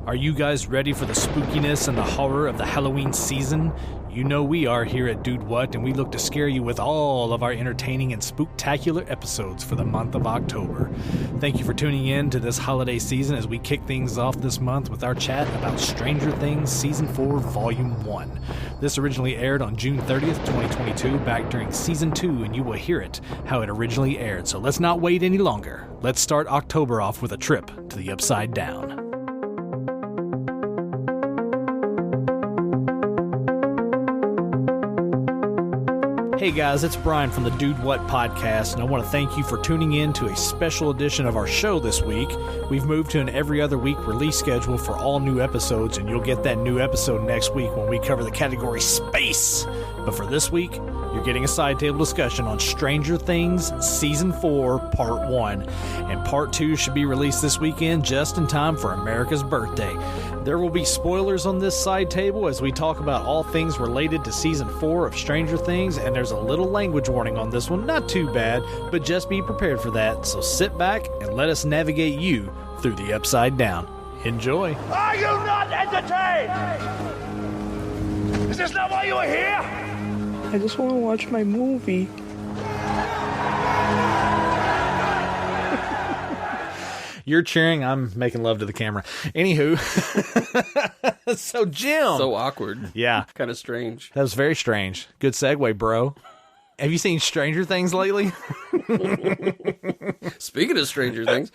Are you guys ready for the spookiness and the horror of the Halloween season? You know we are here at Dude What, and we look to scare you with all of our entertaining and spooktacular episodes for the month of October. Thank you for tuning in to this holiday season as we kick things off this month with our chat about Stranger Things Season 4, Volume 1. This originally aired on June 30th, 2022, back during Season 2, and you will hear it how it originally aired. So let's not wait any longer. Let's start October off with a trip to the Upside Down. Hey guys, it's Brian from the Dude What podcast, and I want to thank you for tuning in to a special edition of our show this week. We've moved to an every other week release schedule for all new episodes, and you'll get that new episode next week when we cover the category Space. But for this week, you're getting a side table discussion on Stranger Things Season 4, Part 1. And Part 2 should be released this weekend just in time for America's birthday. There will be spoilers on this side table as we talk about all things related to Season 4 of Stranger Things, and there's a little language warning on this one. Not too bad, but just be prepared for that. So sit back and let us navigate you through the Upside Down. Enjoy. Are you not entertained? Is this not why you are here? I just want to watch my movie. You're cheering. I'm making love to the camera. Anywho. So, Jim. So awkward. Yeah. Kind of strange. That was very strange. Good segue, bro. Have you seen Stranger Things lately? Speaking of Stranger Things,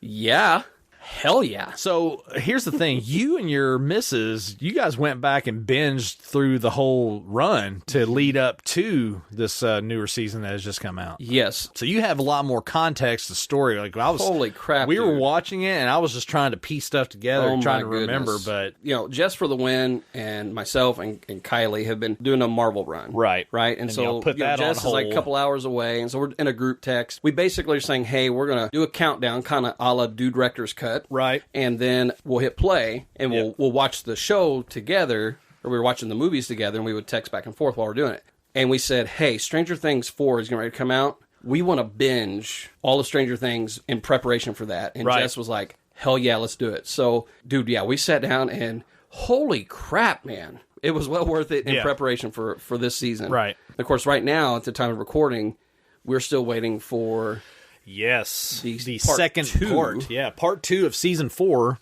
yeah. Hell yeah. So here's the thing. You and your missus, you guys went back and binged through the whole run to lead up to this newer season that has just come out. Yes. So you have a lot more context to story. Like holy crap, we dude. were watching it, and I was just trying to piece stuff together, trying to remember. But Jess For The Win and myself and Kylie have been doing a Marvel run. Right. And so put that Jess on hold. is like a couple hours away, and so we're in a group text. We basically are saying, hey, we're going to do a countdown, kind of a la Dude Director's Cut. Right. And then we'll hit play, and we'll watch the show together, or we were watching the movies together, and we would text back and forth while we're doing it. And we said, hey, Stranger Things 4 is getting ready to come out. We want to binge all of Stranger Things in preparation for that. And Jess was like, hell yeah, let's do it. So, dude, we sat down, and holy crap, man. It was well worth it in preparation for this season. Right. Of course, right now, at the time of recording, we're still waiting for... Yes, the part second two. part. Yeah, Part 2 of Season 4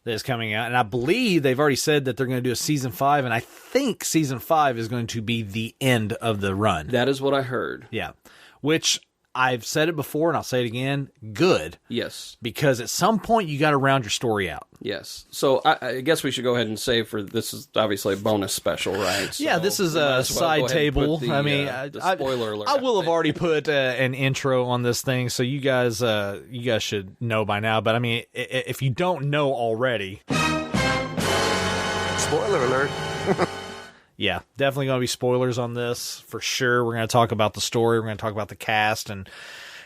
that is coming out. And I believe they've already said that they're going to do a Season 5, and I think Season 5 is going to be the end of the run. That is what I heard. Yeah, which I've said it before, and I'll say it again, good. Yes. Because at some point, you got to round your story out. Yes. So I guess we should go ahead and say this is obviously a bonus special, right? So yeah, this is a side table. The spoiler alert. I will have already put an intro on this thing, so you guys should know by now. But I mean, if you don't know already, Spoiler alert. yeah, definitely going to be spoilers on this for sure. We're going to talk about the story. We're going to talk about the cast and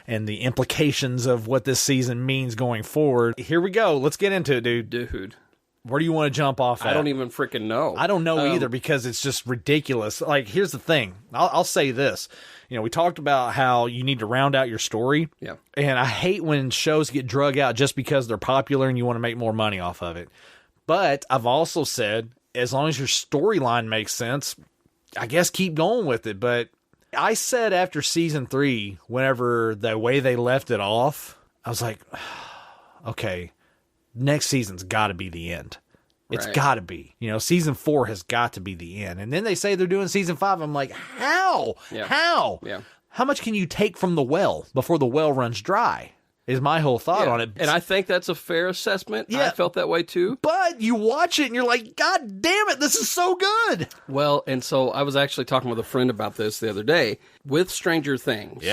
the implications of what this season means going forward. Here we go. Let's get into it, dude. Dude. Where do you want to jump off at? I don't even freaking know. I don't know either, because it's just ridiculous. Like, here's the thing. I'll say this. We talked about how you need to round out your story. Yeah. And I hate when shows get drug out just because they're popular and you want to make more money off of it. But I've also said, as long as your storyline makes sense, I guess keep going with it. But I said after Season 3, whenever the way they left it off, I was like, okay, next season's got to be the end. It's got to be. Season 4 has got to be the end. And then they say they're doing Season 5. I'm like, how? Yeah. How? Yeah. How much can you take from the well before the well runs dry? Is my whole thought on it. And I think that's a fair assessment. Yeah. I felt that way too. But you watch it and you're like, God damn it, this is so good. Well, and so I was actually talking with a friend about this the other day. With Stranger Things,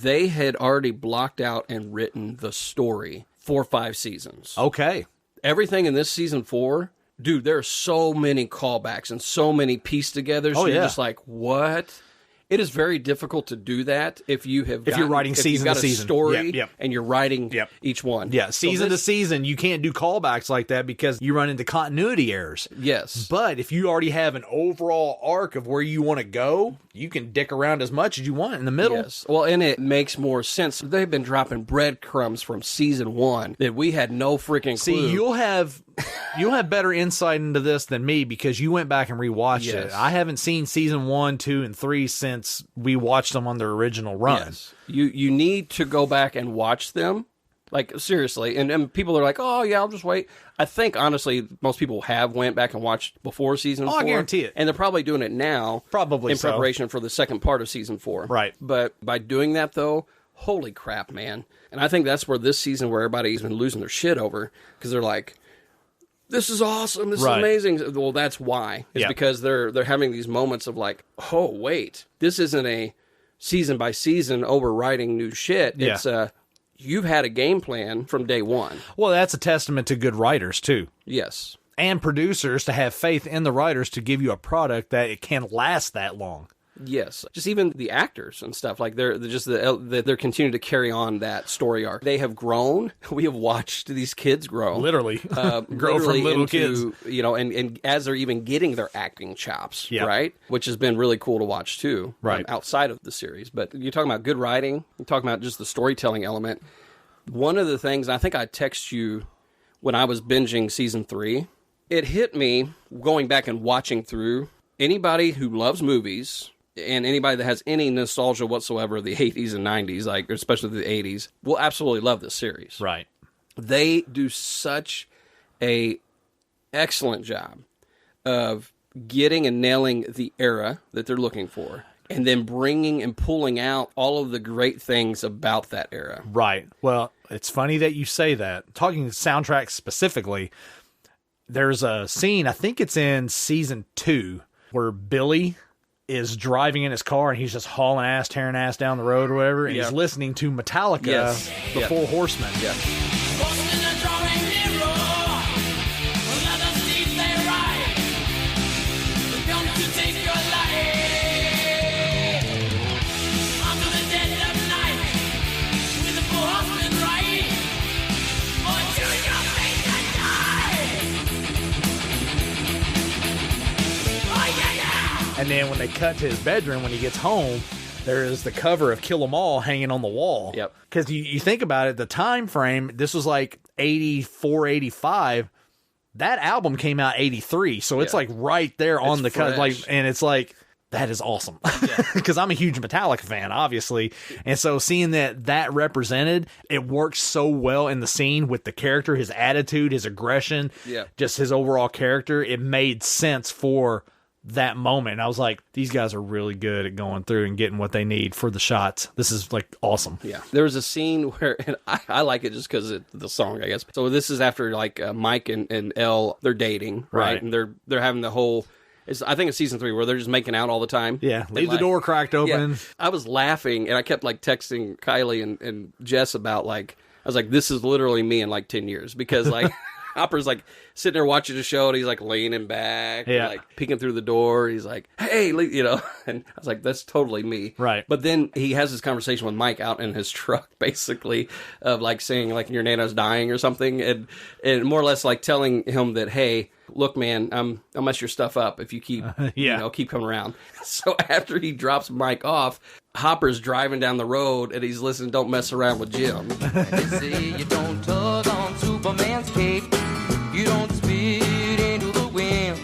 they had already blocked out and written the story for 5 seasons. Okay. Everything in this Season 4, dude, there are so many callbacks and so many pieced together. So you're just like, what? It is very difficult to do that if you have you're writing season to season. You've got a story and you're writing each one. Yeah, season to season, you can't do callbacks like that because you run into continuity errors. Yes. But if you already have an overall arc of where you want to go, you can dick around as much as you want in the middle. Yes. Well, and it makes more sense. They've been dropping breadcrumbs from season 1 that we had no freaking clue. See, you'll have better insight into this than me because you went back and rewatched it. I haven't seen season 1, 2, and 3 since we watched them on their original run. Yes. You need to go back and watch them. Like, seriously. And people are like, oh, yeah, I'll just wait. I think, honestly, most people have went back and watched before season 4. I guarantee it. And they're probably doing it now. Probably in preparation for the second part of season 4. Right. But by doing that, though, holy crap, man. And I think that's where this season where everybody's been losing their shit over because they're like, this is awesome. This is amazing. Well, that's why. It's because they're having these moments of like, oh, wait, this isn't a season by season overwriting new shit. It's you've had a game plan from day one. Well, that's a testament to good writers, too. Yes. And producers to have faith in the writers to give you a product that it can last that long. Yes, just even the actors and stuff like they're continuing to carry on that story arc. They have grown. We have watched these kids grow, literally grow literally from little into, kids. You know, and as they're even getting their acting chops, Yep. right, which has been really cool to watch too, right, outside of the series. But you're talking about good writing. You're talking about just the storytelling element. One of the things I think I text you when I was binging season 3, it hit me going back and watching through. Anybody who loves movies. And anybody that has any nostalgia whatsoever of the 80s and 90s, like especially the 80s, will absolutely love this series. Right. They do such a excellent job of getting and nailing the era that they're looking for, and then bringing and pulling out all of the great things about that era. Right. Well, it's funny that you say that. Talking soundtracks specifically, there's a scene, I think it's in season 2, where Billy is driving in his car and he's just hauling ass, tearing ass down the road or whatever, and he's listening to Metallica, the Four Horsemen. Yeah. And then when they cut to his bedroom, when he gets home, there is the cover of Kill 'Em All hanging on the wall. Yep. Because you think about it, the time frame, this was like 84, 85. That album came out 83. So it's like right there on the cut. Like, and it's like, that is awesome. Because I'm a huge Metallica fan, obviously. And so seeing that represented, it works so well in the scene with the character, his attitude, his aggression, just his overall character. It made sense for that moment. I was like, these guys are really good at going through and getting what they need for the shots. This is like awesome. Yeah. There was a scene where, and I like it just because of the song, I guess. So this is after like Mike and Elle, they're dating, right? And they're having the whole, I think it's season 3 where they're just making out all the time. Yeah. Leave the door cracked open. Yeah. I was laughing and I kept like texting Kylie and Jess about like, I was like, this is literally me in like 10 years because like, Hopper's like sitting there watching the show and he's like leaning back, and, like peeking through the door. He's like, hey, you know, and I was like, that's totally me. Right. But then he has this conversation with Mike out in his truck, basically, of like saying like your nana's dying or something. And more or less like telling him that, hey, look, man, I'll mess your stuff up if you keep, you know, keep coming around. So after he drops Mike off, Hopper's driving down the road and he's listening, Don't Mess Around with Jim. They say you don't tug on Superman's cape. You don't spit into the wind.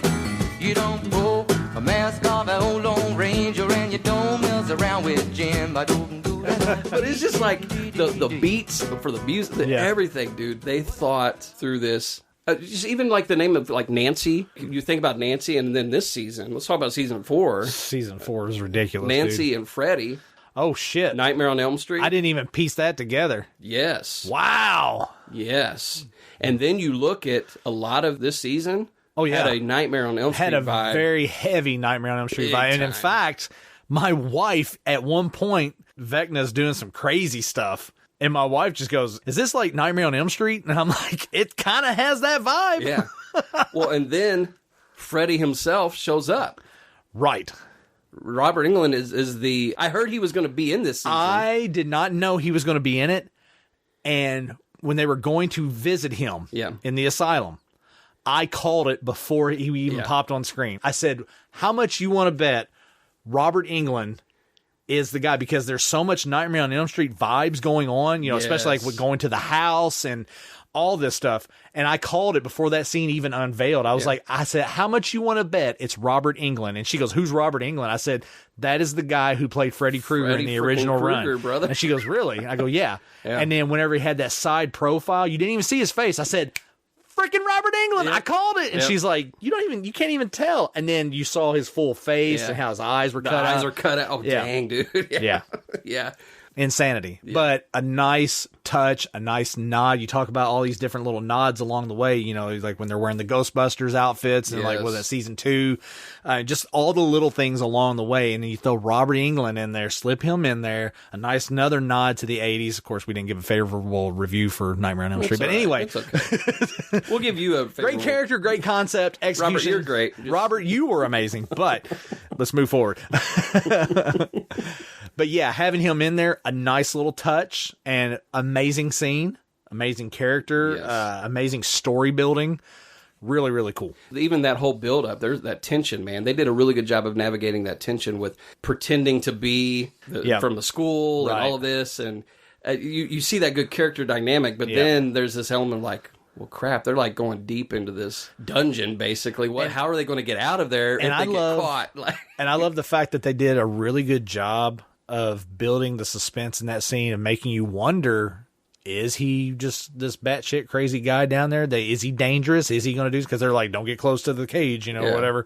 You don't pull a mask off an old Lone Ranger, and you don't mess around with Jim. But it's just like the beats for the music, everything, dude. They thought through this. Just even like the name of like Nancy. You think about Nancy, and then this season. Let's talk about season 4. Season 4 is ridiculous. Nancy and Freddie. Oh shit! Nightmare on Elm Street. I didn't even piece that together. Yes. Wow. Yes. And then you look at a lot of this season. Oh yeah, had a Nightmare on Elm Street vibe. Had a very heavy Nightmare on Elm Street vibe. And in fact, my wife at one point, Vecna's doing some crazy stuff. And my wife just goes, is this like Nightmare on Elm Street? And I'm like, it kind of has that vibe. Yeah. Well, and then Freddy himself shows up. Right. Robert Englund is the... I heard he was going to be in this season. I did not know he was going to be in it. And when they were going to visit him in the asylum, I called it before he even popped on screen. I said, how much you want to bet Robert Englund is the guy? Because there's so much Nightmare on Elm Street vibes going on, especially like with going to the house and all this stuff. And I called it before that scene even unveiled. I was like, I said, how much you want to bet it's Robert Englund? And she goes, who's Robert Englund? I said, that is the guy who played Freddy Krueger in the original run. Brother. And she goes, really? I go, yeah. And then whenever he had that side profile, you didn't even see his face. I said, freaking Robert Englund. I called it. And she's like, you can't even tell. And then you saw his full face and how his eyes were cut out. The eyes are cut out. Oh, dang, dude. Yeah. Insanity. But a nice touch, a nice nod. You talk about all these different little nods along the way, like when they're wearing the Ghostbusters outfits and like, was that season 2? Just all the little things along the way. And then you throw Robert Englund in there, slip him in there, another nod to the 80s. Of course, we didn't give a favorable review for Nightmare on Elm Street. But anyway. It's okay. We'll give you a favorable. Great character, great concept, execution. Robert, you're great. Robert, you were amazing. But let's move forward. But yeah, having him in there, a nice little touch and amazing scene, amazing character, amazing story building. Really, really cool. Even that whole build-up, there's that tension, man. They did a really good job of navigating that tension with pretending to be from the school and all of this. And you see that good character dynamic, but then there's this element like, well, crap, they're like going deep into this dungeon, basically. How are they going to get out of there if they get caught? And I love the fact that they did a really good job of building the suspense in that scene and making you wonder, is he just this batshit crazy guy down there? Is he dangerous? Is he going to do this? Because they're like, don't get close to the cage, whatever.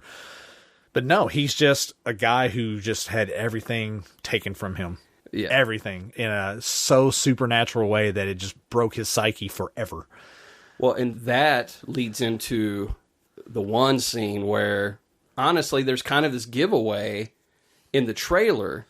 But no, he's just a guy who just had everything taken from him. Yeah. Everything in a so supernatural way that it just broke his psyche forever. Well, and that leads into the one scene where, honestly, there's kind of this giveaway in the trailer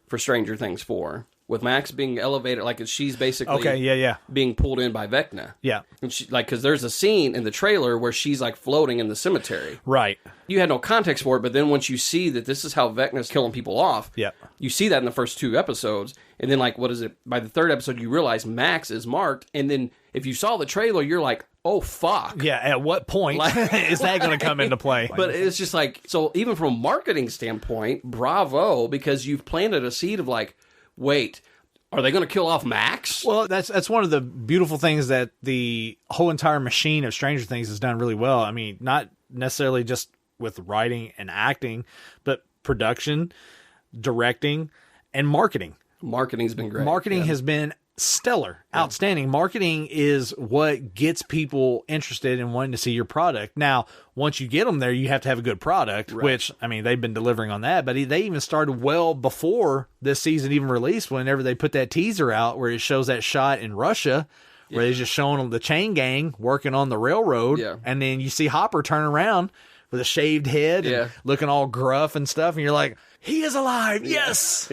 for Stranger Things 4, with Max being elevated, like she's basically being pulled in by Vecna. Yeah. And she, because there's a scene in the trailer where she's like floating in the cemetery. Right. You had no context for it, but then once you see that this is how Vecna's killing people off, you see that in the first 2 episodes, and then like, by the 3rd episode, you realize Max is marked, and then if you saw the trailer, you're like, oh, fuck. Yeah, at what point is that going to come into play? But it's just like, so even from a marketing standpoint, bravo, because you've planted a seed of like, wait, are they going to kill off Max? Well, that's one of the beautiful things that the whole entire machine of Stranger Things has done really well. I mean, not necessarily just with writing and acting, but production, directing, and marketing. Marketing's been great. Marketing has been stellar, outstanding. Marketing is what gets people interested in wanting to see your product. Now, once you get them there, you have to have a good product, which, I mean, they've been delivering on that, but they even started well before this season even released, whenever they put that teaser out where it shows that shot in Russia, where they're just showing the chain gang working on the railroad, and then you see Hopper turn around with a shaved head and looking all gruff and stuff, and you're like, he is alive, yes!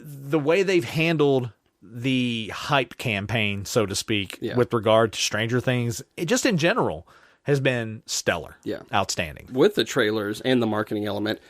The way they've handled the hype campaign, so to speak, with regard to Stranger Things, it just in general has been stellar. Outstanding. With the trailers and the marketing element,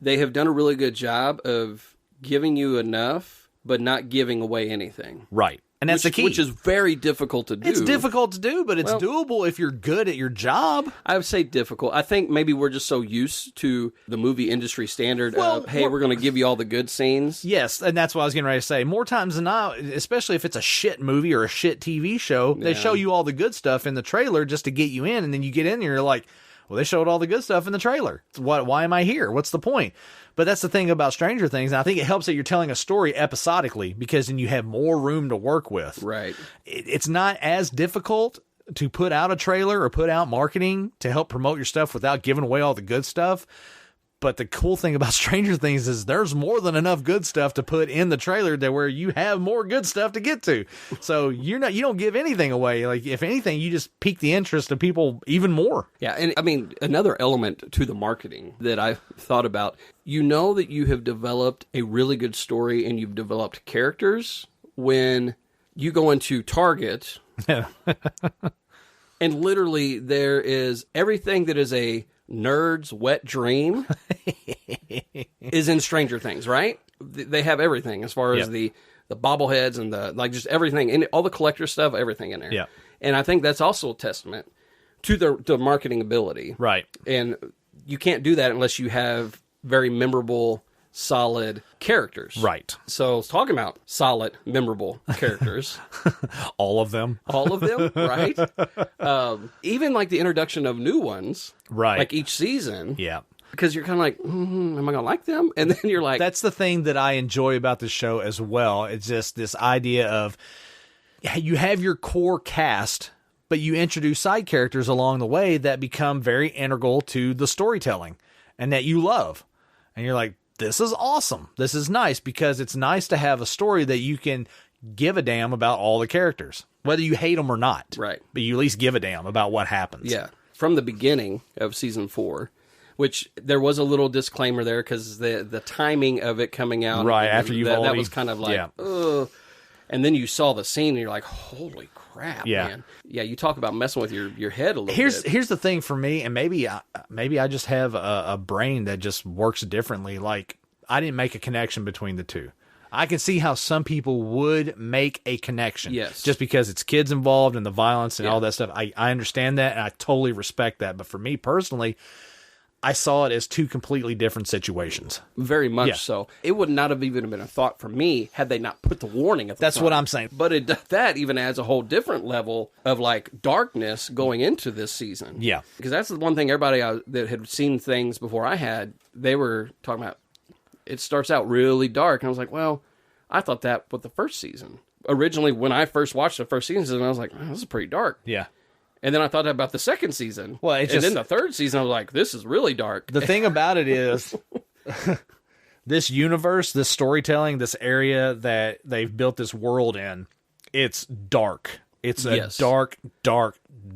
they have done a really good job of giving you enough, but not giving away anything. Right. And that's the key. Which is very difficult to do. It's difficult to do, but it's doable if you're good at your job. I would say difficult. I think maybe we're just so used to the movie industry standard of, hey, we're going to give you all the good scenes. Yes, and that's what I was getting ready to say. More times than not, especially if it's a shit movie or a shit TV show, they show you all the good stuff in the trailer just to get you in, and then you get in and you're like, well, they showed all the good stuff in the trailer. Why am I here? What's the point? But that's the thing about Stranger Things. And I think it helps that you're telling a story episodically, because then you have more room to work with. Right. It's not as difficult to put out a trailer or put out marketing to help promote your stuff without giving away all the good stuff. But the cool thing about Stranger Things is there's more than enough good stuff to put in the trailer to where you have more good stuff to get to. So you don't give anything away. Like, if anything, you just pique the interest of people even more. Yeah, and I mean, another element to the marketing that I've thought about, you know that you have developed a really good story and you've developed characters when you go into Target and literally there is everything that is a nerd's wet dream is in Stranger Things, right? They have everything as far as the bobbleheads and the like, just everything, and all the collector stuff, everything in there. Yeah. And I think that's also a testament to the marketing ability. Right. And you can't do that unless you have very memorable, solid characters. Right. So talking about solid, memorable characters. All of them. All of them, right? Even like the introduction of new ones. Right. Like each season. Yeah. Because you're kind of like, am I going to like them? And then you're like... That's the thing that I enjoy about the show as well. It's just this idea of you have your core cast, but you introduce side characters along the way that become very integral to the storytelling and that you love. And you're like, this is awesome. This is nice, because it's nice to have a story that you can give a damn about all the characters, whether you hate them or not. Right. But you at least give a damn about what happens. Yeah. From the beginning of season 4, which there was a little disclaimer there because the timing of it coming out. Right, after you've already... That was kind of like, ugh. And then you saw the scene and you're like, holy crap, man. Yeah, you talk about messing with your head a little bit. Here's the thing for me, and maybe I just have a brain that just works differently. Like, I didn't make a connection between the two. I can see how some people would make a connection. Yes. Just because it's kids involved and the violence and all that stuff. I understand that, and I totally respect that. But for me personally, I saw it as two completely different situations. Very much so. It would not have even been a thought for me had they not put the warning at the That's front. what I'm saying. But that even adds a whole different level of like darkness going into this season. Yeah. Because that's the one thing everybody that had seen things before I had, they were talking about, it starts out really dark. And I was like, well, I thought that with the first season. Originally, when I first watched the first season, I was like, oh, this is pretty dark. Yeah. And then I thought about the second season. Well, and then the third season, I was like, this is really dark. The thing about it is, this universe, this storytelling, this area that they've built this world in, it's dark. It's a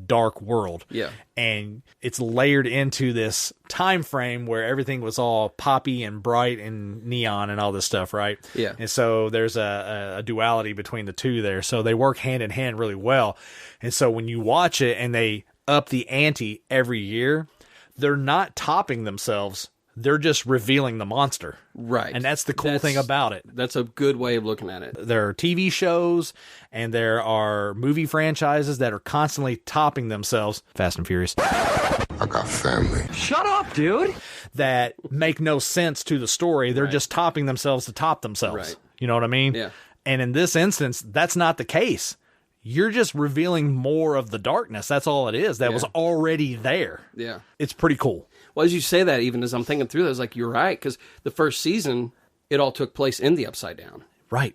dark world. Yeah. And it's layered into this time frame where everything was all poppy and bright and neon and all this stuff, right? Yeah. And so there's a duality between the two there. So they work hand in hand really well. And so when you watch it and they up the ante every year, they're not topping themselves. They're just revealing the monster. Right. And that's the cool thing about it. That's a good way of looking at it. There are TV shows and there are movie franchises that are constantly topping themselves. Fast and Furious. I got family. Shut up, dude. That make no sense to the story. They're just topping themselves to top themselves. Right. You know what I mean? Yeah. And in this instance, that's not the case. You're just revealing more of the darkness. That's all it is. That was already there. Yeah. It's pretty cool. Well, as you say that, even as I'm thinking through that, it's like, you're right, because the first season, it all took place in the Upside Down. Right.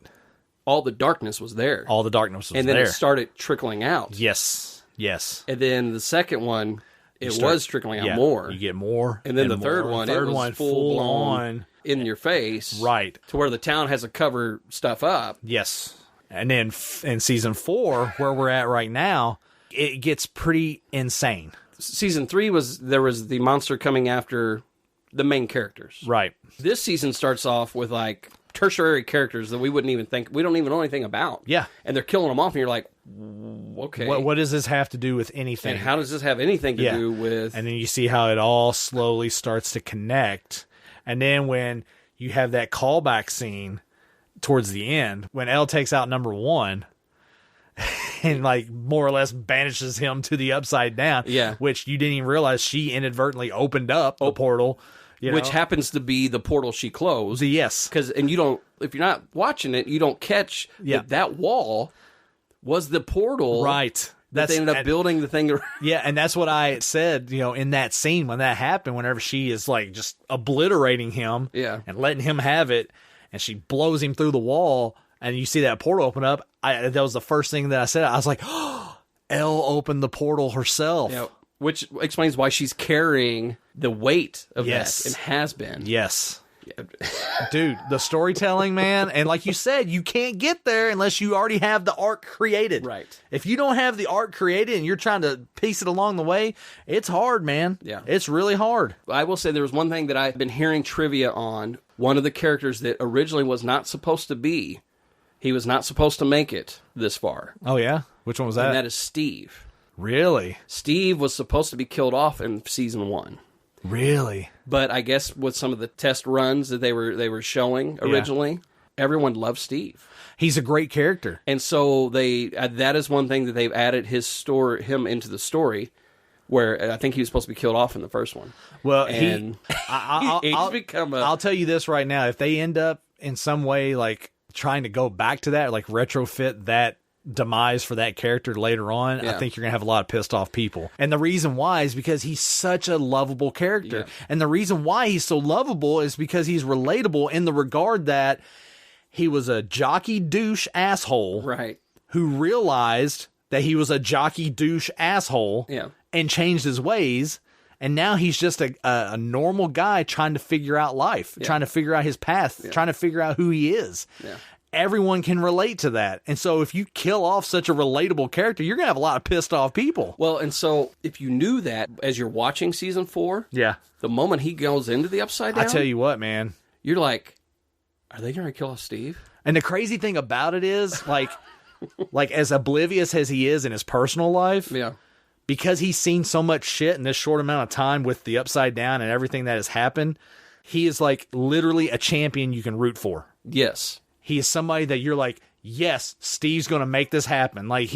All the darkness was there. All the darkness was there. And then it started trickling out. Yes. Yes. And then the second one, it was trickling out more. You get more. And then the third one, it was full blown in your face. Right. To where the town has to cover stuff up. Yes. And then in season 4, where we're at right now, it gets pretty insane. Season 3 was the monster coming after the main characters. Right. This season starts off with like tertiary characters that we wouldn't even think, we don't even know anything about. Yeah. And they're killing them off, and you're like, okay. What does this have to do with anything? And how does this have anything to do with... And then you see how it all slowly starts to connect. And then when you have that callback scene towards the end, when Elle takes out number 1 and like more or less banishes him to the Upside Down, which you didn't even realize she inadvertently opened up the portal, which happens to be the portal she closed. Yes. And you don't, if you're not watching it, you don't catch that wall was the portal. Right. That they ended up building the thing. Yeah, and that's what I said, in that scene when that happened, whenever she is like just obliterating him and letting him have it, and she blows him through the wall, and you see that portal open up. That was the first thing that I said. I was like, oh, Elle opened the portal herself. Yeah, which explains why she's carrying the weight of that and has been. Yes. Dude, the storytelling, man. And like you said, you can't get there unless you already have the arc created. Right. If you don't have the arc created and you're trying to piece it along the way, it's hard, man. Yeah. It's really hard. I will say there was one thing that I've been hearing trivia on. One of the characters that originally was not supposed to be, he was not supposed to make it this far. Oh, yeah? Which one was that? And that is Steve. Really? Steve was supposed to be killed off in season 1. Really? But I guess with some of the test runs that they were showing originally, everyone loved Steve. He's a great character. And so that is one thing that they've added him into the story, where I think he was supposed to be killed off in the first one. Well, I'll tell you this right now. If they end up in some way like trying to go back to that, like retrofit that demise for that character later on, I think you're gonna have a lot of pissed off people. And the reason why is because he's such a lovable character. And the reason why he's so lovable is because he's relatable in the regard that he was a jockey douche asshole, right, who realized that he was a jockey douche asshole, and changed his ways. And now he's just a normal guy trying to figure out life, trying to figure out his path, trying to figure out who he is. Everyone can relate to that. And so if you kill off such a relatable character, you're going to have a lot of pissed off people. Well, and so if you knew that as you're watching season 4, the moment he goes into the Upside Down, I tell you what, man, you're like, are they going to kill off Steve? And the crazy thing about it is, like as oblivious as he is in his personal life, because he's seen so much shit in this short amount of time with the Upside Down and everything that has happened, he is like literally a champion you can root for. Yes. He is somebody that you're like, yes, Steve's going to make this happen. Like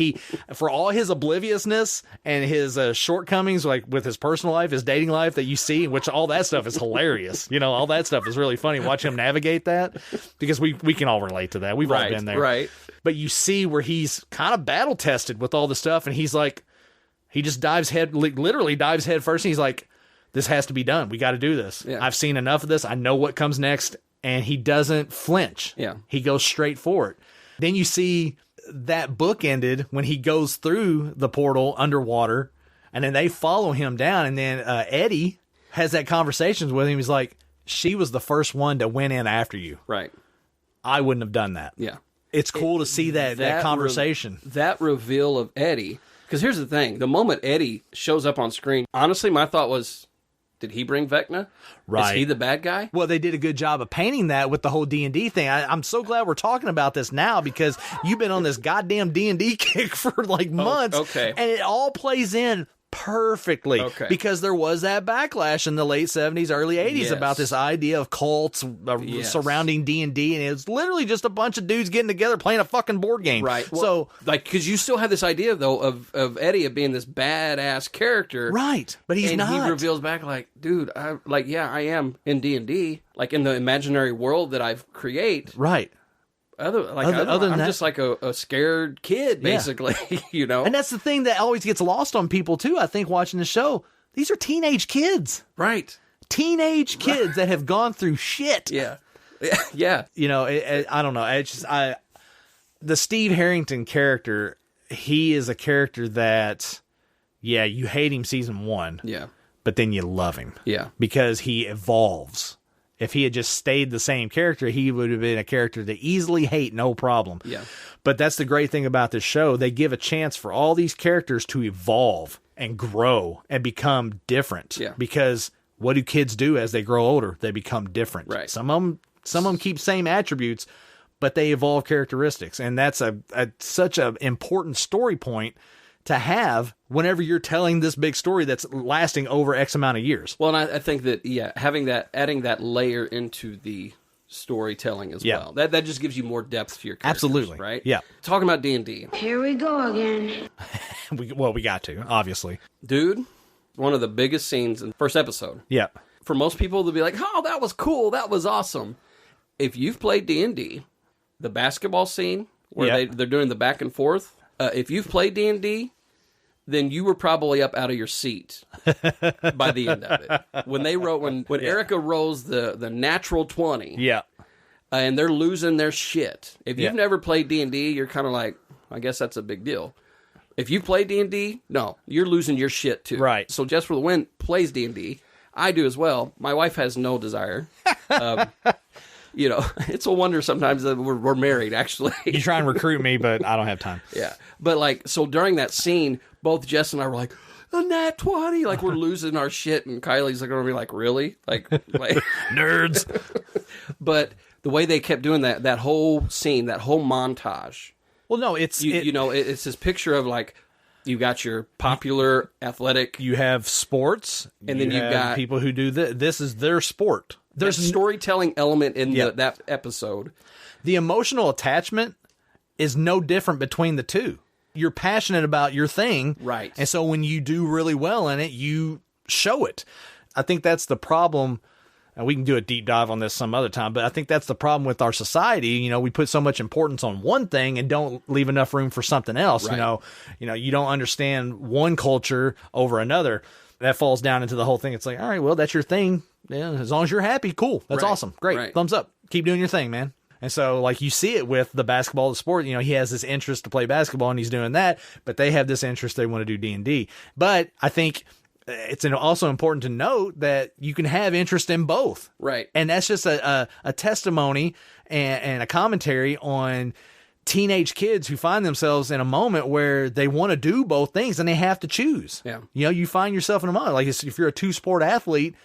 for all his obliviousness and his shortcomings, like with his personal life, his dating life that you see, which all that stuff is hilarious. You know, all that stuff is really funny. Watch him navigate that, because we can all relate to that. We've all been there. Right. But you see where he's kind of battle tested with all the stuff, and he's like, he just literally dives head first. And he's like, this has to be done. We got to do this. I've seen enough of this. I know what comes next. And he doesn't flinch. He goes straight for it. Then you see that book ended when he goes through the portal underwater, and then they follow him down. And then Eddie has that conversation with him. He's like, she was the first one that went in after you. Right. I wouldn't have done that. Yeah. It's cool to see that conversation. That reveal of Eddie. Because here's the thing. The moment Eddie shows up on screen, honestly, my thought was, did he bring Vecna? Right. Is he the bad guy? Well, they did a good job of painting that with the whole D&D thing. I'm so glad we're talking about this now, because you've been on this goddamn D&D kick for like months. Okay. And it all plays in perfectly. Okay. Because there was that backlash in the late 70s, early 80s about this idea of cults surrounding D&D. And it was literally just a bunch of dudes getting together playing a fucking board game. Right. Well, so, like, because you still have this idea, though, of Eddie of being this badass character. Right. But he's not. And he reveals back, like, dude, I am in D&D, like in the imaginary world that I've create. Right. Other than that, just like a scared kid, basically, you know? And that's the thing that always gets lost on people, too, I think, watching the show. These are teenage kids. Right. Teenage kids that have gone through shit. Yeah. Yeah. You know, I don't know. It's just, the Steve Harrington character, he is a character that, you hate him season 1. Yeah. But then you love him. Yeah. Because he evolves. If he had just stayed the same character, he would have been a character to easily hate, no problem. Yeah. But that's the great thing about this show. They give a chance for all these characters to evolve and grow and become different. Yeah. Because what do kids do as they grow older? They become different. Right. Some of them keep same attributes, but they evolve characteristics. And that's such an important story point to have whenever you're telling this big story that's lasting over X amount of years. Well, and I think that, adding that layer into the storytelling as well. That just gives you more depth to your characters. Absolutely. Right? Yeah. Talking about D&D. Here we go again. we got to, obviously. Dude, one of the biggest scenes in the first episode. Yeah. For most people, they'll be like, oh, that was cool. That was awesome. If you've played D&D, the basketball scene where they're doing the back and forth, if you've played D&D, then you were probably up out of your seat by the end of it. When Erica rolls the natural 20, and they're losing their shit. If you've never played D&D, you're kind of like, I guess that's a big deal. If you play D&D, no, you're losing your shit too. Right. So Jess For The Win plays D&D. I do as well. My wife has no desire. You know, it's a wonder sometimes that we're married, actually. You try and recruit me, but I don't have time. Yeah. But, like, so during that scene, both Jess and I were like, a nat 20! Like, we're losing our shit, and Kylie's going to be like, really? Like nerds. But the way they kept doing that whole scene, that whole montage. Well, no, it's... You know, it's this picture of, like, You got your popular athletic. You have sports, and then you've got people who do this is their sport. There's a storytelling element in that episode. The emotional attachment is no different between the two. You're passionate about your thing. Right. And so when you do really well in it, you show it. I think that's the problem. And we can do a deep dive on this some other time, but I think that's the problem with our society. You know, we put so much importance on one thing and don't leave enough room for something else. Right. You don't understand one culture over another. That falls down into the whole thing. It's like, all right, well, that's your thing. Yeah, as long as you're happy, cool. That's awesome. Great. Right. Thumbs up. Keep doing your thing, man. And so, like, you see it with the basketball, the sport. You know, he has this interest to play basketball, and he's doing that. But they have this interest; they want to do D&D. But I think it's also important to note that you can have interest in both. Right. And that's just a testimony and a commentary on teenage kids who find themselves in a moment where they want to do both things and they have to choose. Yeah. You know, you find yourself in a moment, like if you're a two-sport athlete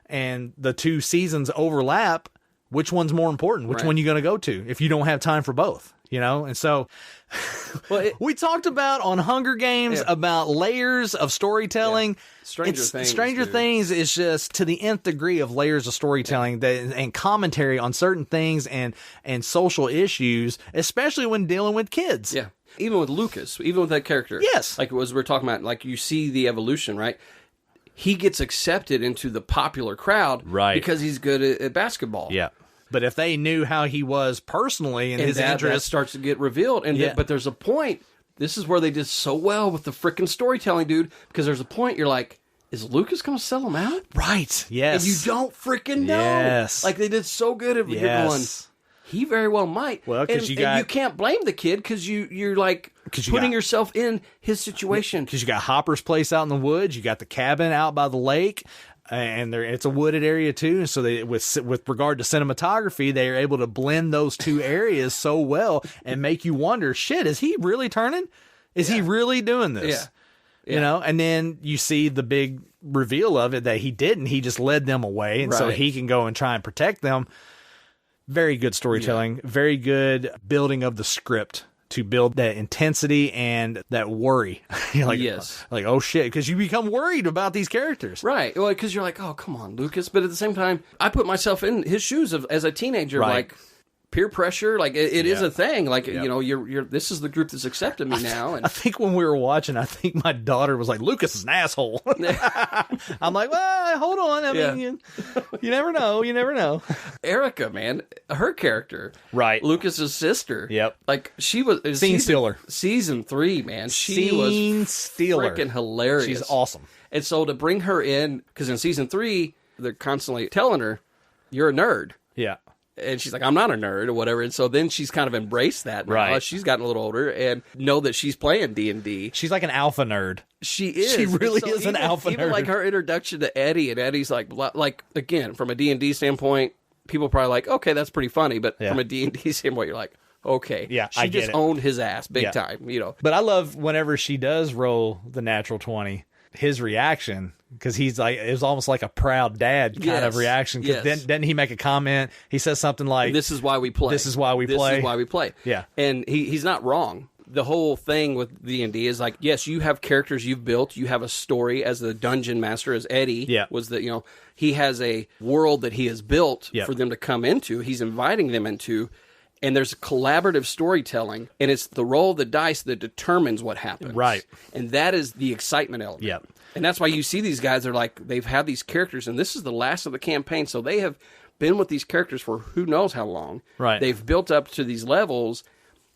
and the two seasons overlap, which one's more important? Which one are you going to go to if you don't have time for both? You know? And so we talked about on Hunger Games about layers of storytelling. Yeah. Stranger Things is just to the nth degree of layers of storytelling and commentary on certain things and social issues, especially when dealing with kids. Yeah. Even with Lucas, even with that character. Yes. Like as we're talking about, like you see the evolution, right? He gets accepted into the popular crowd because he's good at basketball. Yeah. But if they knew how he was personally and his interest that starts to get revealed. But there's a point. This is where they did so well with the freaking storytelling, dude. Because there's a point you're like, is Lucas going to sell him out? Right. Yes. And you don't freaking know. Yes. Like they did so good at you're going, he very well might. Well, because and you can't blame the kid because you're like putting yourself in his situation. Because you got Hopper's place out in the woods, you got the cabin out by the lake. And it's a wooded area too, and so they, with regard to cinematography, they are able to blend those two areas so well and make you wonder, shit, is he really turning? Is he really doing this? Yeah. You know, and then you see the big reveal of it that he didn't. He just led them away, and so he can go and try and protect them. Very good storytelling, very good building of the script to build that intensity and that worry. You're like, like, oh shit, because you become worried about these characters. Right. Well, because you're like, oh, come on, Lucas. But at the same time, I put myself in his shoes as a teenager, like peer pressure, like it is a thing. Like, you know, you're this is the group that's accepted me now. And I think when we were watching, I think my daughter was like, Lucas is an asshole. I'm like, well, hold on. I mean, you never know. You never know. Erica, man, her character. Right. Lucas's sister. Yep. Like she was Scene stealer. Season 3, man. She was freaking hilarious. She's awesome. And so to bring her in, because in season 3, they're constantly telling her, you're a nerd. Yeah. And she's like, I'm not a nerd or whatever. And so then she's kind of embraced that now. Right. She's gotten a little older and know that she's playing D&D. She's like an alpha nerd. She is. She really is an alpha nerd. Even like her introduction to Eddie, and Eddie's like again, from a D&D standpoint, people probably like, okay, that's pretty funny. But from a D&D standpoint, you're like, okay. Yeah, she just owned his ass big time, you know. But I love whenever she does roll the natural 20, his reaction, because he's like, it was almost like a proud dad kind of reaction. Because then he make a comment. He says something like, "This is why we play. This is why we play. This is why we play." Yeah, and he's not wrong. The whole thing with D&D is like, yes, you have characters you've built. You have a story as the dungeon master, as Eddie was the, you know, he has a world that he has built for them to come into. He's inviting them into. And there's collaborative storytelling, and it's the roll of the dice that determines what happens. Right. And that is the excitement element. Yep. And that's why you see these guys are like, they've had these characters, and this is the last of the campaign, so they have been with these characters for who knows how long. Right. They've built up to these levels.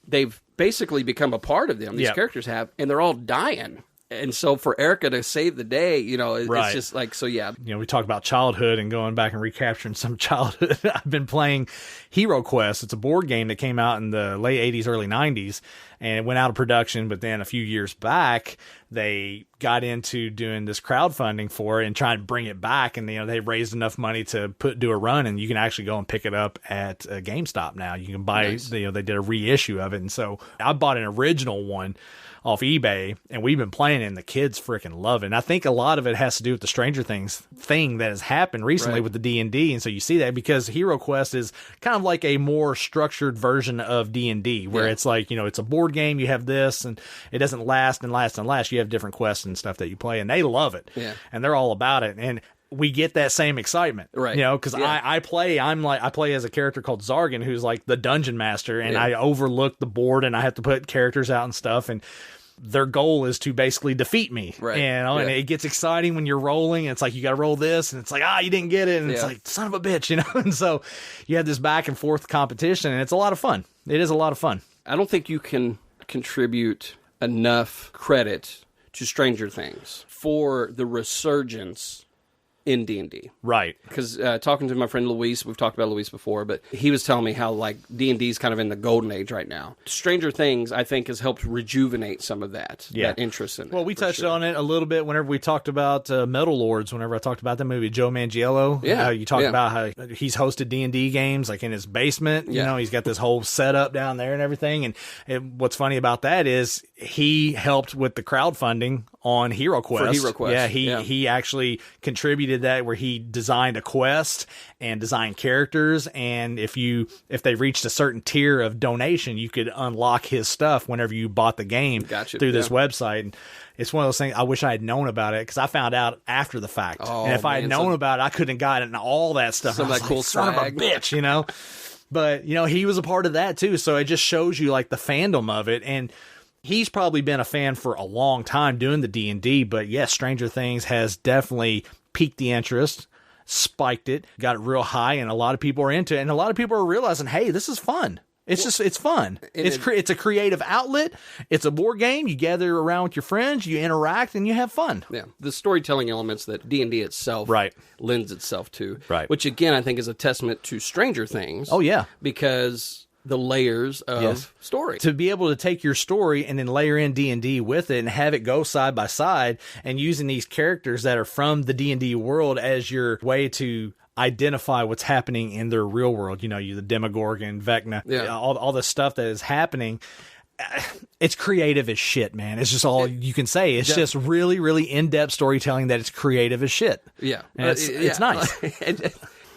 They've basically become a part of them. These characters have, and they're all dying. And so for Erica to save the day, you know, it's just like, so yeah. You know, we talked about childhood and going back and recapturing some childhood. I've been playing Hero Quest. It's a board game that came out in the late 80s, early 90s, and it went out of production. But then a few years back, they got into doing this crowdfunding for it and trying to bring it back. And, you know, they raised enough money to do a run, and you can actually go and pick it up at GameStop now. You can buy, you know, they did a reissue of it. And so I bought an original one off eBay, and we've been playing it, and the kids freaking love it. And I think a lot of it has to do with the Stranger Things thing that has happened recently with the D&D, and so you see that because Hero Quest is kind of like a more structured version of D&D, where it's like, you know, it's a board game, you have this, and it doesn't last and last and last. You have different quests and stuff that you play, and they love it. Yeah. And they're all about it. And we get that same excitement, right? You know, because I play as a character called Zargan, who's like the dungeon master, and I overlook the board, and I have to put characters out and stuff, and their goal is to basically defeat me, right? And it gets exciting when you're rolling, and it's like you got to roll this, and it's like you didn't get it, and it's like son of a bitch, you know. And so you have this back and forth competition, and it's a lot of fun. It is a lot of fun. I don't think you can contribute enough credit to Stranger Things for the resurgence in D&D. Right. Because talking to my friend Luis, we've talked about Luis before, but he was telling me how like D&D is kind of in the golden age right now. Stranger Things, I think, has helped rejuvenate some of that interest in it. Well, we touched on it a little bit whenever we talked about Metal Lords, whenever I talked about that movie, Joe Manganiello. Yeah. You talked about how he's hosted D&D games like in his basement. You know, he's got this whole setup down there and everything. And what's funny about that is he helped with the crowdfunding on Hero Quest. For Hero Quest. He actually contributed that, where he designed a quest and designed characters, and if they reached a certain tier of donation, you could unlock his stuff whenever you bought the game through this website. And it's one of those things I wish I had known about it, because I found out after the fact. And if I had known about it, I couldn't have gotten all that stuff. Some of that cool son of a bitch, you know. But you know, he was a part of that too, so it just shows you like the fandom of it. And he's probably been a fan for a long time doing the D&D, but yes, Stranger Things has definitely piqued the interest, spiked it, got it real high, and a lot of people are into it, and a lot of people are realizing, hey, this is fun. It's fun. It's a creative outlet. It's a board game. You gather around with your friends, you interact, and you have fun. Yeah, the storytelling elements that D&D itself lends itself to, which again I think is a testament to Stranger Things. Oh yeah, because the layers of story. To be able to take your story and then layer in D&D with it and have it go side by side, and using these characters that are from the D&D world as your way to identify what's happening in their real world. You know, the Demogorgon, Vecna, all the stuff that is happening. It's creative as shit, man. It's just all you can say. It's just really, really in-depth storytelling that is creative as shit. Yeah. And it's nice.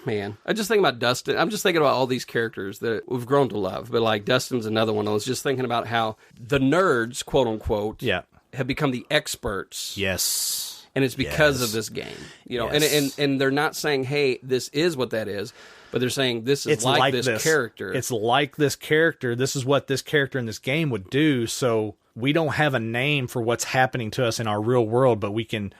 Man, I just think about Dustin. I'm just thinking about all these characters that we've grown to love. But like Dustin's another one. I was just thinking about how the nerds, quote unquote, have become the experts. Yes. And it's because of this game. You know, and they're not saying, hey, this is what that is, but they're saying this is it's like this character. It's like this character. This is what this character in this game would do. So we don't have a name for what's happening to us in our real world, but we can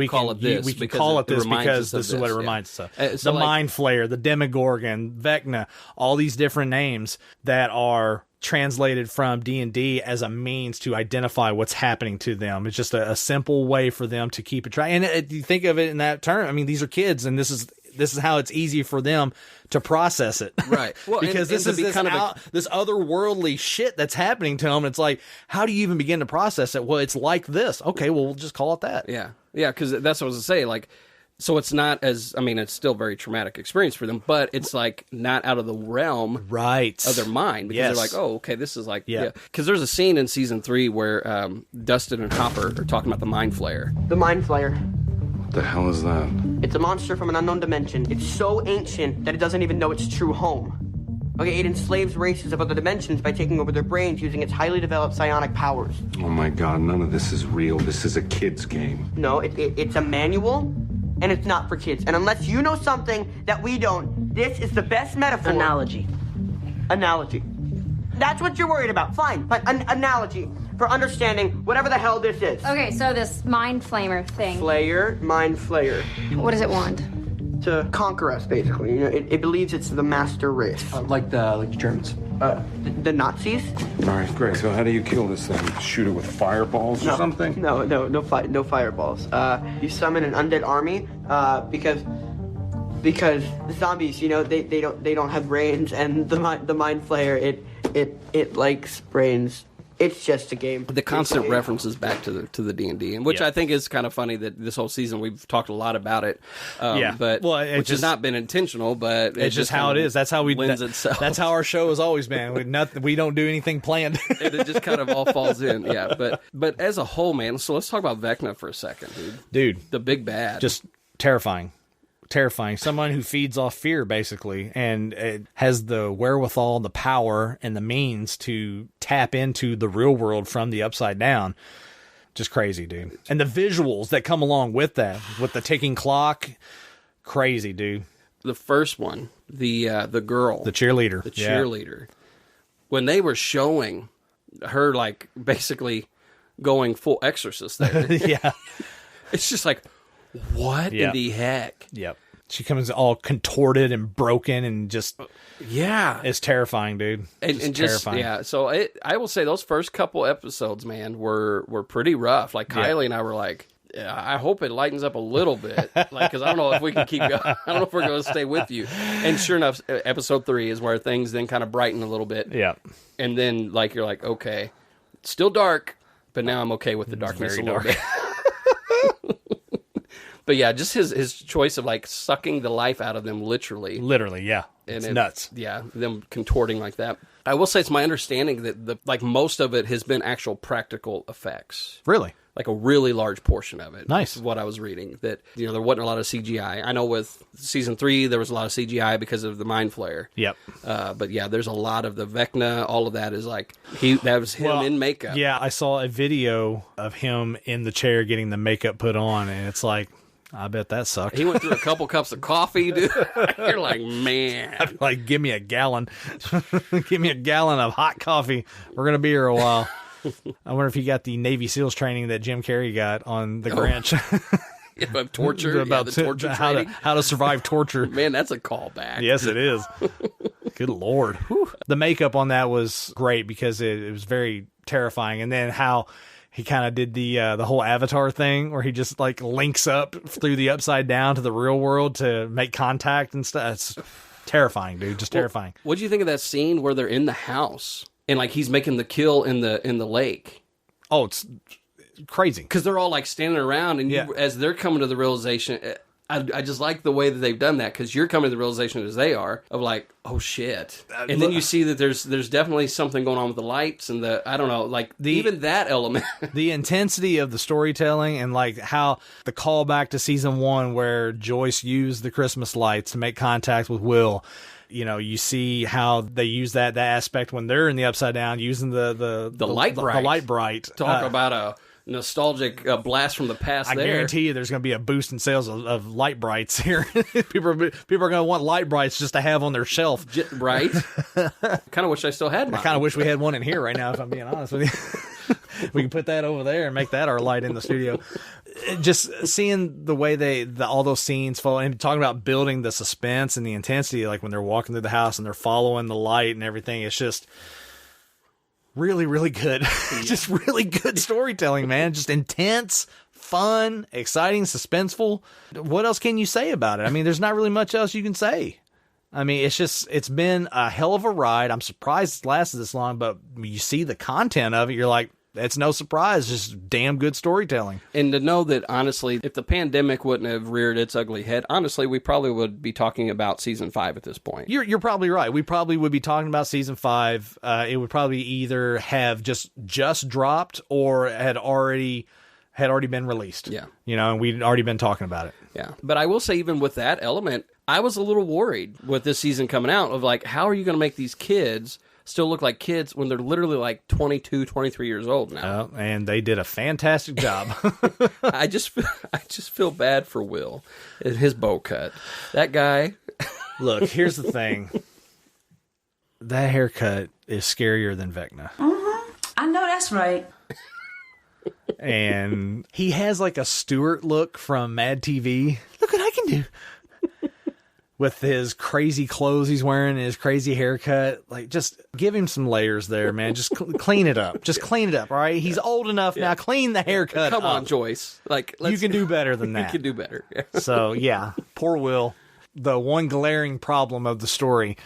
call it this. We can call it this because this is what it reminds us of. The Mind Flayer, the Demogorgon, Vecna, all these different names that are translated from D&D as a means to identify what's happening to them. It's just a simple way for them to keep it track. And you think of it in that term. I mean, these are kids, and this is how it's easy for them to process it. Right. Well, because this is this otherworldly shit that's happening to them. It's like, how do you even begin to process it? Well, it's like this. Okay, well, we'll just call it that. Yeah. Yeah, because that's what I was going to say. Like, so it's not as, I mean, it's still a very traumatic experience for them, but it's like not out of the realm of their mind, because they're like, oh, okay, this is like, Because there's a scene in season 3 where Dustin and Hopper are talking about the Mind Flayer. The Mind Flayer. What the hell is that? It's a monster from an unknown dimension. It's so ancient that it doesn't even know its true home. Okay, it enslaves races of other dimensions by taking over their brains using its highly developed psionic powers. Oh my god, none of this is real. This is a kid's game. No, it's a manual, and it's not for kids. And unless you know something that we don't, this is the best metaphor. Analogy. That's what you're worried about. Fine, but an analogy for understanding whatever the hell this is. Okay, so this mind flamer thing. Mind flayer. What does it want? To conquer us, basically. You know, it believes it's the master race. Like the Germans. The Nazis. All right, great. So how do you kill this thing? Shoot it with fireballs or something? No fireballs. You summon an undead army because the zombies, you know, they don't have brains, and the mind flayer it likes brains. It's just a game. The constant references back to the D&D, and which I think is kind of funny that this whole season we've talked a lot about it. But which has not been intentional, but it's just how it is. That's how we lends itself. That's how our show has always been. We don't do anything planned. It just kind of all falls in. Yeah, but as a whole, man. So let's talk about Vecna for a second, dude. The big bad, just terrifying. Someone who feeds off fear, basically, and has the wherewithal, the power, and the means to tap into the real world from the upside down. Just crazy, dude. And the visuals that come along with that, with the ticking clock, crazy, dude. The first one, the girl, the cheerleader, when they were showing her, like, basically going full exorcist there, yeah, it's just like, what in the heck? Yep. She comes all contorted and broken and just... Yeah. It's terrifying, dude. And just terrifying. Yeah, so I will say those first couple episodes, man, were pretty rough. Like, Kylie and I were like, I hope it lightens up a little bit. Like, because I don't know if we can keep going. I don't know if we're going to stay with you. And sure enough, episode 3 is where things then kind of brighten a little bit. Yeah. And then, like, you're like, okay, it's still dark, but now I'm okay with the darkness a little bit. But yeah, just his choice of, like, sucking the life out of them, literally. Literally, yeah. And it's nuts. Yeah, them contorting like that. I will say it's my understanding that most of it has been actual practical effects. Really? Like a really large portion of it. Nice. Is what I was reading. That, there wasn't a lot of CGI. I know with season 3, there was a lot of CGI because of the Mind Flayer. Yep. But yeah, there's a lot of the Vecna, all of that is like, that was him in makeup. Yeah, I saw a video of him in the chair getting the makeup put on, and it's like, I bet that sucked. He went through a couple cups of coffee, dude. You're like, man. I'd be like, give me a gallon. Give me a gallon of hot coffee. We're going to be here a while. I wonder if he got the Navy SEALs training that Jim Carrey got on the Grinch. About torture. About the torture training. how to survive torture. Man, that's a callback. Yes, it is. Good Lord. Whew. The makeup on that was great because it was very terrifying. And then how he kind of did the whole Avatar thing where he just, like, links up through the upside down to the real world to make contact and stuff. It's terrifying, dude. Just terrifying. What do you think of that scene where they're in the house and, like, he's making the kill in the lake? Oh, it's crazy. Because they're all, like, standing around, and as they're coming to the realization, I just like the way that they've done that, because you're coming to the realization as they are of, like, oh shit, and then you see that there's definitely something going on with the lights and I don't know, like, even that element, the intensity of the storytelling, and, like, how the callback to season 1 where Joyce used the Christmas lights to make contact with Will. You see how they use that aspect when they're in the upside down, using the light bright. The light bright. Talk about a nostalgic blast from the past. I guarantee you there's going to be a boost in sales of light brights here. people are going to want light brights just to have on their shelf. Right? Kind of wish I still had mine. I kind of wish we had one in here right now, if I'm being honest with you. We can put that over there and make that our light in the studio. Just seeing the way all those scenes follow, and talking about building the suspense and the intensity, like when they're walking through the house and they're following the light and everything, it's just really, really good. Just really good storytelling, man. Just intense, fun, exciting, suspenseful. What else can you say about it? I mean, there's not really much else you can say. I mean, it's been a hell of a ride. I'm surprised it's lasted this long, but you see the content of it, you're like, it's no surprise, just damn good storytelling. And to know that, honestly, if the pandemic wouldn't have reared its ugly head, honestly, we probably would be talking about season 5 at this point. You're probably right. We probably would be talking about season 5. It would probably either have just dropped or had already been released. Yeah. And we'd already been talking about it. Yeah. But I will say, even with that element, I was a little worried with this season coming out of, like, how are you going to make these kids still look like kids when they're literally like 22, 23 years old now? And they did a fantastic job. I just feel bad for Will and his bow cut. That guy. Look, here's the thing. That haircut is scarier than Vecna. Mm-hmm. I know that's right. And he has like a Stewart look from Mad TV. Look what I can do. With his crazy clothes he's wearing and his crazy haircut. Like, just give him some layers there, man. Just clean it up. Just clean it up, all right? He's old enough now. Clean the haircut up. Come on, up. Joyce. Like, you can do better than that. You can do better. So, yeah. Poor Will. The one glaring problem of the story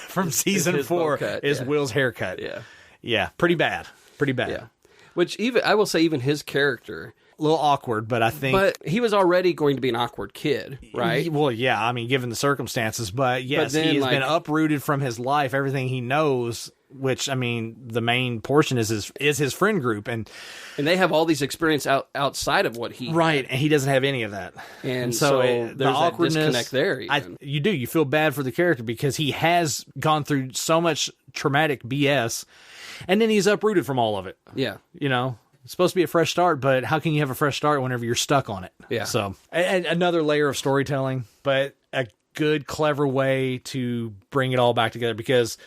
from season 4 is Will's haircut. Yeah. Yeah, pretty bad. Pretty bad. Yeah. Which I will say even his character, a little awkward, but I think... But he was already going to be an awkward kid, right? Well, yeah, I mean, given the circumstances, but yes, he has been uprooted from his life, everything he knows, which, I mean, the main portion is his friend group, and they have all these experience outside of what he... Right, and he doesn't have any of that. And so there's the awkwardness, that disconnect there. You feel bad for the character because he has gone through so much traumatic BS, and then he's uprooted from all of it. Yeah. You know? It's supposed to be a fresh start, but how can you have a fresh start whenever you're stuck on it? Yeah. So, and another layer of storytelling, but a good, clever way to bring it all back together, because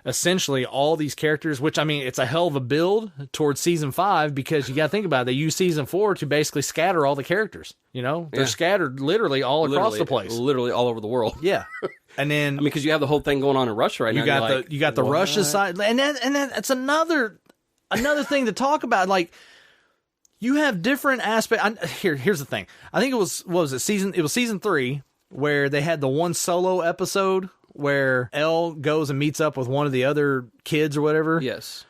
essentially all these characters, which, I mean, it's a hell of a build towards season 5, because you got to think about it. They use season 4 to basically scatter all the characters. You know, they're scattered literally all across the place, literally all over the world. Yeah. And then, I mean, because you have the whole thing going on in Russia right now. You got the Russia side, and that's another thing to talk about. Like, you have different aspects. Here's the thing. I think it was season 3 where they had the one solo episode where Elle goes and meets up with one of the other kids or whatever. Yes.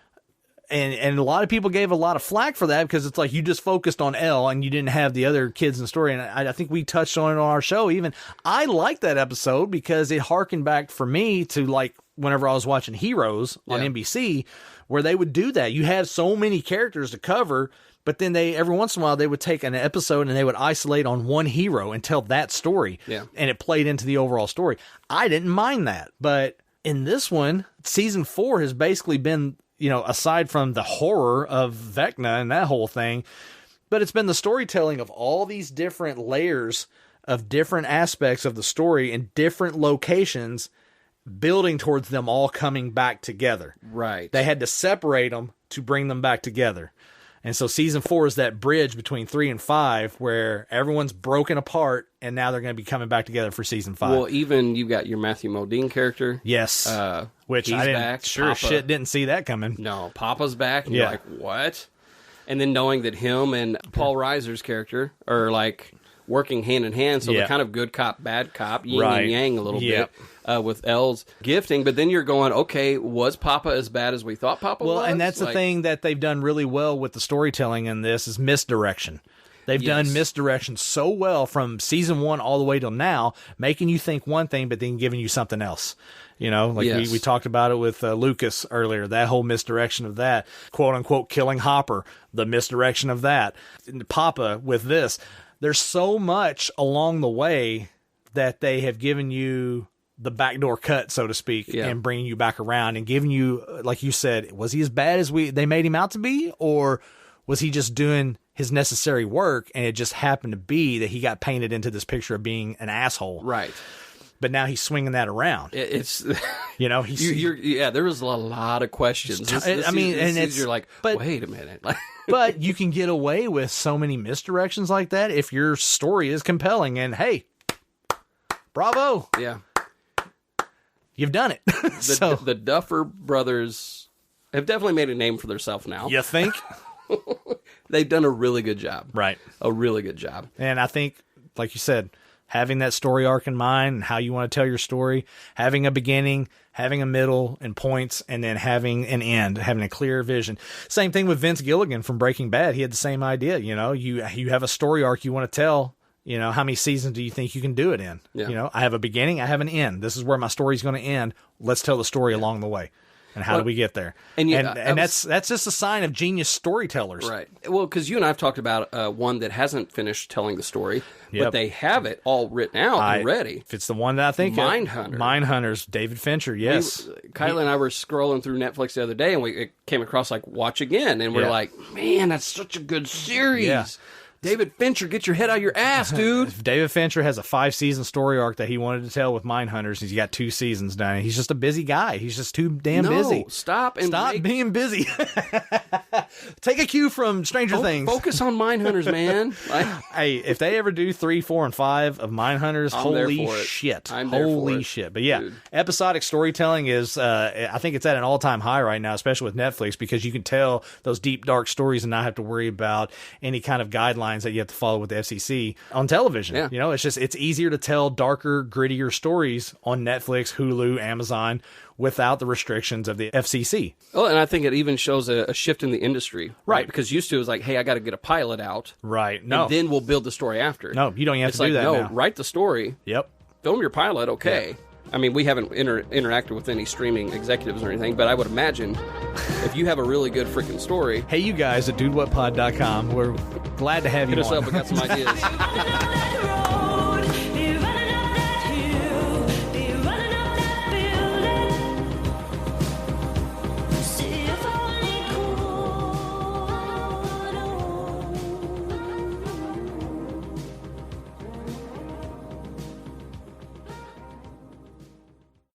And a lot of people gave a lot of flack for that, because it's like you just focused on Elle and you didn't have the other kids in the story. And I think we touched on it on our show even. I liked that episode because it harkened back for me to, like, whenever I was watching Heroes on NBC, where they would do that. You have so many characters to cover, but then every once in a while they would take an episode and they would isolate on one hero and tell that story. Yeah. And it played into the overall story. I didn't mind that. But in this one, season 4 has basically been, you know, aside from the horror of Vecna and that whole thing, but it's been the storytelling of all these different layers of different aspects of the story in different locations, building towards them all coming back together. Right. They had to separate them to bring them back together. And so season 4 is that bridge between 3 and 5 where everyone's broken apart and now they're going to be coming back together for season 5. Well, even you got your Matthew Modine character. Yes. Which he's I didn't, back. sure as shit didn't see that coming. No, Papa's back. And you're like, what? And then knowing that him and Paul Reiser's character are like working hand in hand. So they're kind of good cop, bad cop, yin and yang a little bit. With Elle's gifting, but then you're going, okay, was Papa as bad as we thought Papa was? Well, and that's the thing that they've done really well with the storytelling in this is misdirection. They've done misdirection so well from season 1 all the way till now, making you think one thing, but then giving you something else. You know, like we talked about it with Lucas earlier, that whole misdirection of that, quote unquote, killing Hopper, the misdirection of that. And Papa with this, there's so much along the way that they have given you the backdoor cut, so to speak, and bringing you back around and giving you, like you said, was he as bad as they made him out to be, or was he just doing his necessary work and it just happened to be that he got painted into this picture of being an asshole? Right. But now he's swinging that around. It's, you know, there was a lot of questions. You're like, wait a minute. But you can get away with so many misdirections like that if your story is compelling, and hey, bravo. Yeah. You've done it. The Duffer brothers have definitely made a name for themselves now. You think? They've done a really good job. Right. A really good job. And I think, like you said, having that story arc in mind and how you want to tell your story, having a beginning, having a middle and points, and then having an end, having a clear vision. Same thing with Vince Gilligan from Breaking Bad. He had the same idea. You know, you have a story arc you want to tell. You know, how many seasons do you think you can do it in? Yeah. You know, I have a beginning, I have an end. This is where my story's going to end. Let's tell the story along the way. And how do we get there? And that's just a sign of genius storytellers. Right. Well, because you and I have talked about one that hasn't finished telling the story, but they have it all written out already. If it's the one that I think Mindhunter. Mindhunters, David Fincher, yes. Kyla and I were scrolling through Netflix the other day, and it came across like Watch Again, and we're like, man, that's such a good series. Yeah. David Fincher, get your head out of your ass, dude. David Fincher has a 5-season story arc that he wanted to tell with Mindhunters. He's got 2 seasons done. He's just a busy guy. He's just too damn busy. Stop being busy. Take a cue from Stranger Things. Focus on Mindhunters, man. Hey, if they ever do 3, 4, and 5 of Mindhunters, holy shit. Holy shit. But yeah, dude. Episodic storytelling is, I think it's at an all-time high right now, especially with Netflix, because you can tell those deep, dark stories and not have to worry about any kind of guidelines guidelines that you have to follow with the FCC on television. Yeah. You know, it's easier to tell darker, grittier stories on Netflix, Hulu, Amazon without the restrictions of the FCC. Oh, and I think it even shows a shift in the industry, right? Because used to it was like, hey, I got to get a pilot out, right? No, and then we'll build the story after. No, you don't even have to do that. No, now. Write the story. Yep. Film your pilot. Okay. Yeah. I mean, we haven't interacted with any streaming executives or anything, but I would imagine if you have a really good freaking story. Hey, you guys at dudewhatpod.com, we're glad to have you Hit us on. up. We got some ideas.